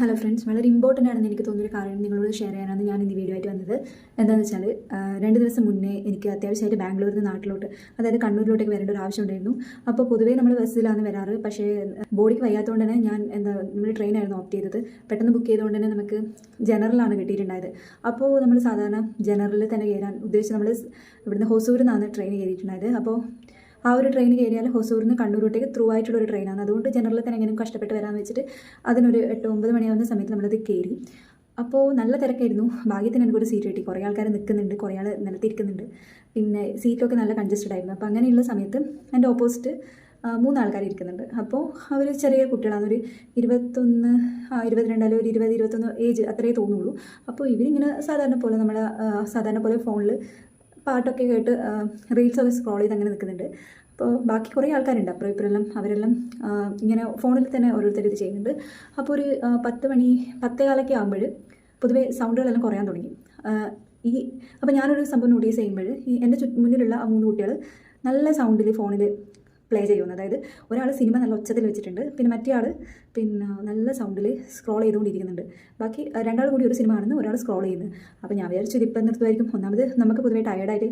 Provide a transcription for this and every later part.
Hello friends, വളരെ important ആണെന്ന് എനിക്ക് തോന്നിയൊരു കാര്യം നിങ്ങളോട് ഷെയർ ചെയ്യാനാണ് ഞാൻ ഇന്ന് വീഡിയോ ആയിട്ട് വന്നത്. എന്താണെന്ന് വെച്ചാൽ 2 ദിവസം മുന്നേ എനിക്ക് അത്യാവശ്യമായിട്ട് ബാംഗ്ലൂരിൽ നിന്ന് നാട്ടിലോട്ട്, അതായത് കണ്ണൂരിലോട്ടേക്ക് വരേണ്ട ഒരു ആവശ്യം ഉണ്ടായിരുന്നു. അപ്പോൾ പൊതുവേ നമ്മൾ ബസ്സിലാണ് വരാറ്. പക്ഷേ ബോഡിക്ക് വയ്യാത്തതുകൊണ്ട് തന്നെ നമ്മൾ ട്രെയിനായിരുന്നു ഓപ്റ്റ് ചെയ്തത്. പെട്ടെന്ന് ബുക്ക് ചെയ്തുകൊണ്ട് തന്നെ നമുക്ക് ജനറലാണ് കിട്ടിയിട്ടുണ്ടായത്. അപ്പോൾ നമ്മൾ സാധാരണ ജനറലിൽ തന്നെ കയറാൻ ഉദ്ദേശിച്ച് നമ്മൾ ഇവിടുന്ന് ഹൊസൂരിൽ നിന്നാണ് ട്രെയിൻ കയറിയിട്ടുണ്ടായത്. അപ്പോൾ ആ ഒരു ട്രെയിൻ കയറിയാൽ ഹൊസൂരിൽ നിന്ന് കണ്ണൂരോട്ടേക്ക് ത്രൂ ആയിട്ടുള്ള ഒരു ട്രെയിനാണ്. അതുകൊണ്ട് ജനറലിൽ തന്നെ എങ്ങനെയും കഷ്ടപ്പെട്ട് വരാമെന്ന് വെച്ചിട്ട് അതിനൊരു 8-9 മണിയാവുന്ന സമയത്ത് നമ്മളത് കയറി. അപ്പോൾ നല്ല തിരക്കായിരുന്നു. ഭാഗ്യത്തിന് എനിക്കൊരു സീറ്റ് കിട്ടി. കുറേ ആൾക്കാർ നിൽക്കുന്നുണ്ട്, കുറേ ആൾ നിലത്തിരിക്കുന്നുണ്ട്. പിന്നെ സീറ്റൊക്കെ നല്ല കൺജസ്റ്റഡ് ആയിരുന്നു. അപ്പോൾ അങ്ങനെയുള്ള സമയത്ത് എൻ്റെ ഓപ്പോസിറ്റ് 3 ആൾക്കാർ ഇരിക്കുന്നുണ്ട്. അപ്പോൾ അവർ ചെറിയ കുട്ടികളാണ്, ഒരു 21, 22 അല്ലെങ്കിൽ ഒരു 20-21 ഏജ് അത്രയേ തോന്നുള്ളൂ. അപ്പോൾ ഇവരിങ്ങനെ സാധാരണ പോലെ ഫോണിൽ പാട്ടൊക്കെ കേട്ട് റീൽസൊക്കെ സ്ക്രോൾ ചെയ്ത് അങ്ങനെ നിൽക്കുന്നുണ്ട്. അപ്പോൾ ബാക്കി കുറേ ആൾക്കാരുണ്ട് അപ്പുറം ഇപ്പുറമെല്ലാം. അവരെല്ലാം ഇങ്ങനെ ഫോണിൽ തന്നെ ഓരോരുത്തർ ഇത് ചെയ്യുന്നുണ്ട്. അപ്പോൾ ഒരു 10 മണി 10:15 ആകുമ്പോൾ പൊതുവേ സൗണ്ടുകളെല്ലാം കുറയാൻ തുടങ്ങി. അപ്പോൾ ഞാനൊരു സംഭവം നോട്ടീസ് ചെയ്യുമ്പോൾ എൻ്റെ മുന്നിലുള്ള ആ 3 കുട്ടികൾ നല്ല സൗണ്ടിൽ ഫോണിൽ പ്ലേ ചെയ്യുന്നു. അതായത് ഒരാൾ സിനിമ നല്ല ഒച്ചത്തിൽ വെച്ചിട്ടുണ്ട്, പിന്നെ മറ്റേ ആൾ നല്ല സൗണ്ടിൽ സ്ക്രോൾ ചെയ്തുകൊണ്ടിരിക്കുന്നുണ്ട്. ബാക്കി 2 ആൾ കൂടി ഒരു സിനിമ കാണുന്നു, ഒരാൾ സ്ക്രോൾ ചെയ്യുന്നു. അപ്പോൾ ഞാൻ വിചാരിച്ചു ഇതിപ്പം നിർത്തുമായിരിക്കും. ഒന്നാമത് നമുക്ക് പൊതുവേ ടയേർഡായിട്ട്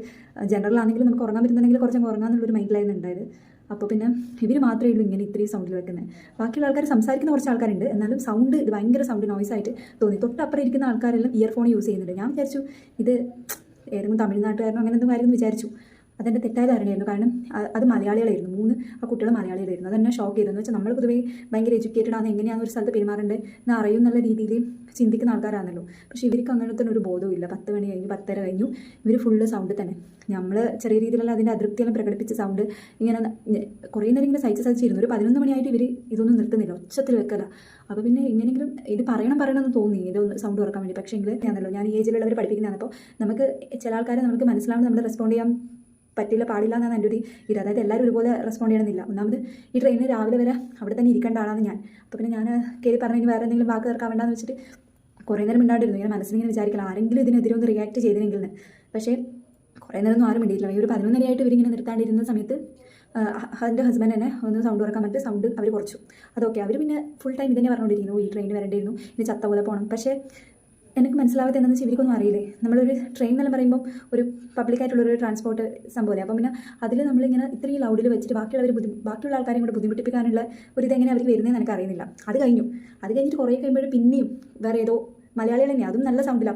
ജനറലാണെങ്കിലും നമുക്ക് ഉറങ്ങാൻ പറ്റുന്നുണ്ടെങ്കിൽ കുറച്ചങ്ങ് ഉറങ്ങാമെന്നുള്ളൊരു മൈൻഡിലായിരുന്നു ഉണ്ടായത്. അപ്പോൾ പിന്നെ ഇവർ മാത്രമേ ഉള്ളൂ ഇങ്ങനെ ഇത്രയും സൗണ്ടിൽ വെക്കുന്നത്. ബാക്കിയുള്ള ആൾക്കാർ സംസാരിക്കുന്ന കുറച്ച് ആൾക്കാരുണ്ട്, എന്നാലും സൗണ്ട് ഇത് ഭയങ്കര സൗണ്ട് നോയ്സായിട്ട് തോന്നി. തൊട്ടപ്പുറം ഇരിക്കുന്ന ആൾക്കാരെല്ലാം ഇയർഫോൺ യൂസ് ചെയ്യുന്നുണ്ട്. ഞാൻ വിചാരിച്ചു ഇത് ഏതെങ്കിലും തമിഴ്നാട്ടുകാരനോ അങ്ങനെ എന്തെങ്കിലും ആയിരുന്നു വിചാരിച്ചു. അതെൻ്റെ തെറ്റായ ധാരണയായിരുന്നു. കാരണം അത് മലയാളികളായിരുന്നു. 3 ആ കുട്ടികൾ മലയാളികളായിരുന്നു. അതെന്നെ ഷോക്ക് ചെയ്തതെന്ന് വെച്ചാൽ നമ്മൾ പൊതുവേ ഭയങ്കര എഡ്യൂക്കേറ്റഡ് ആണ്, എങ്ങനെയാണ് ഒരു സ്ഥലത്ത് പെരുമാറേണ്ടത് എന്ന് അറിയും എന്നുള്ള രീതിയിൽ ചിന്തിക്കുന്ന ആൾക്കാരാണല്ലോ. പക്ഷേ ഇവർക്ക് അങ്ങനത്തെ ഒരു ബോധവും ഇല്ല. 10 മണി കഴിഞ്ഞു, 10:30 കഴിഞ്ഞു, ഇവർ ഫുള്ള് സൗണ്ട് തന്നെ. നമ്മൾ ചെറിയ രീതിയിലുള്ള അതിൻ്റെ അതൃപ്തിയെല്ലാം പ്രകടിപ്പിച്ച സൗണ്ട് ഇങ്ങനെ കുറേ നേരം ഇങ്ങനെ സഹിച്ചിരുന്നു. ഒരു 11 മണിയായിട്ട് ഇവർ ഇതൊന്നും നിർത്തുന്നില്ല, ഒച്ചത്തിൽ വെക്കല. അപ്പോൾ പിന്നെ എങ്ങനെയെങ്കിലും ഇത് പറയണമെന്ന് തോന്നി, ഇതൊന്ന് സൗണ്ട് കുറക്കാൻ വേണ്ടി. പക്ഷേ എങ്കിൽ ഞാനല്ലോ ഞാൻ ഈ ഏജിലുള്ളവർ പഠിപ്പിക്കുന്നതാണ്. അപ്പോൾ നമുക്ക് ചില ആൾക്കാരെ നമുക്ക് മനസ്സിലാവുന്നത് നമ്മൾ റെസ്പോണ്ട് ചെയ്യാൻ പാടില്ല എന്നാണ് എൻ്റെ ഒരു ഇത്. അതായത് എല്ലാവരും ഒരുപോലെ റെസ്പോണ്ട് ചെയ്യണമെന്നില്ല. ഒന്നാമത് ഈ ട്രെയിനിൽ രാവിലെ വരെ അവിടെ തന്നെ ഇരിക്കേണ്ട ആളാണ് ഞാൻ. അപ്പോൾ പിന്നെ ഞാൻ കയറി പറഞ്ഞു ഇനി വേറെ എന്തെങ്കിലും വാക്ക് തീർക്കാൻ വേണ്ടെന്ന് വെച്ചിട്ട് കുറേ നേരം മിണ്ടാണ്ടിരുന്നു. ഇങ്ങനെ മനസ്സിലിങ്ങനെ വിചാരിക്കണം ആരെങ്കിലും ഇതിനെതിരെ ഒന്ന് റിയാക്ട് ചെയ്തിനെങ്കിൽ. പക്ഷേ കുറേ നേരമൊന്നും ആരും മിണ്ടിയിട്ടില്ല. ഈ ഒരു 11 മണിയായിട്ട് ഇവരിങ്ങനെ നിർത്താണ്ടിരുന്ന സമയത്ത് എൻ്റെ ഹസ്ബൻഡ് തന്നെ ഒന്ന് സൗണ്ട് കുറക്കാൻ പറ്റും. സൗണ്ട് അവർ കുറച്ചു. അതൊക്കെ അവർ പിന്നെ ഫുൾ ടൈം ഇതന്നെ പറഞ്ഞുകൊണ്ടിരിക്കുന്നു, ഈ ട്രെയിൻ വരേണ്ടിയിരുന്നു, ഇനി ചത്ത പോലെ പോകണം. പക്ഷേ എനിക്ക് മനസ്സിലാവാത്ത എന്താണെന്ന് വെച്ചാൽ ഇവർക്കൊന്നും അറിയില്ലേ. നമ്മളൊരു ട്രെയിൻ എന്നെല്ലാം പറയുമ്പോൾ ഒരു പബ്ലിക്കായിട്ടുള്ളൊരു ട്രാൻസ്പോർട്ട് സംഭവമല്ലേ. അപ്പം പിന്നെ അതിൽ നമ്മളിങ്ങനെ ഇത്രയും ലൗഡിൽ വെച്ചിട്ട് ബാക്കിയുള്ള ആൾക്കാരെയും കൂടെ ബുദ്ധിമുട്ടിപ്പിക്കാനുള്ള ഒരു ഇതെങ്ങനെ അവർക്ക് വരുന്നതെന്ന് എനിക്ക് അറിയുന്നില്ല. അത് കഴിഞ്ഞിട്ട് കുറേ കഴിയുമ്പോൾ പിന്നെയും വേറെ ഏതോ മലയാളികൾ തന്നെയാണ്, അതും നല്ല സൗണ്ടിൽ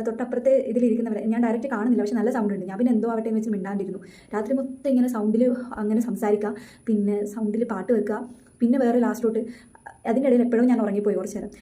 തൊട്ടപ്പുറത്തെ ഇതിലിരിക്കുന്നവരെ ഞാൻ ഡയറക്റ്റ് കാണുന്നില്ല, പക്ഷേ നല്ല സൗണ്ട് ഉണ്ട്. ഞാൻ പിന്നെ എന്തോ ആവട്ടെ എന്ന് വെച്ച് മിണ്ടാണ്ടിരുന്നു. രാത്രി മൊത്തം ഇങ്ങനെ സൗണ്ടിൽ അങ്ങനെ സംസാരിക്കുക, പിന്നെ സൗണ്ടിൽ പാട്ട് വെക്കുക, പിന്നെ വേറെ ലാസ്റ്റിലോട്ട് അതിൻ്റെ ഇടയിൽ എപ്പോഴും ഞാൻ ഉറങ്ങിപ്പോയി കുറച്ച് നേരം.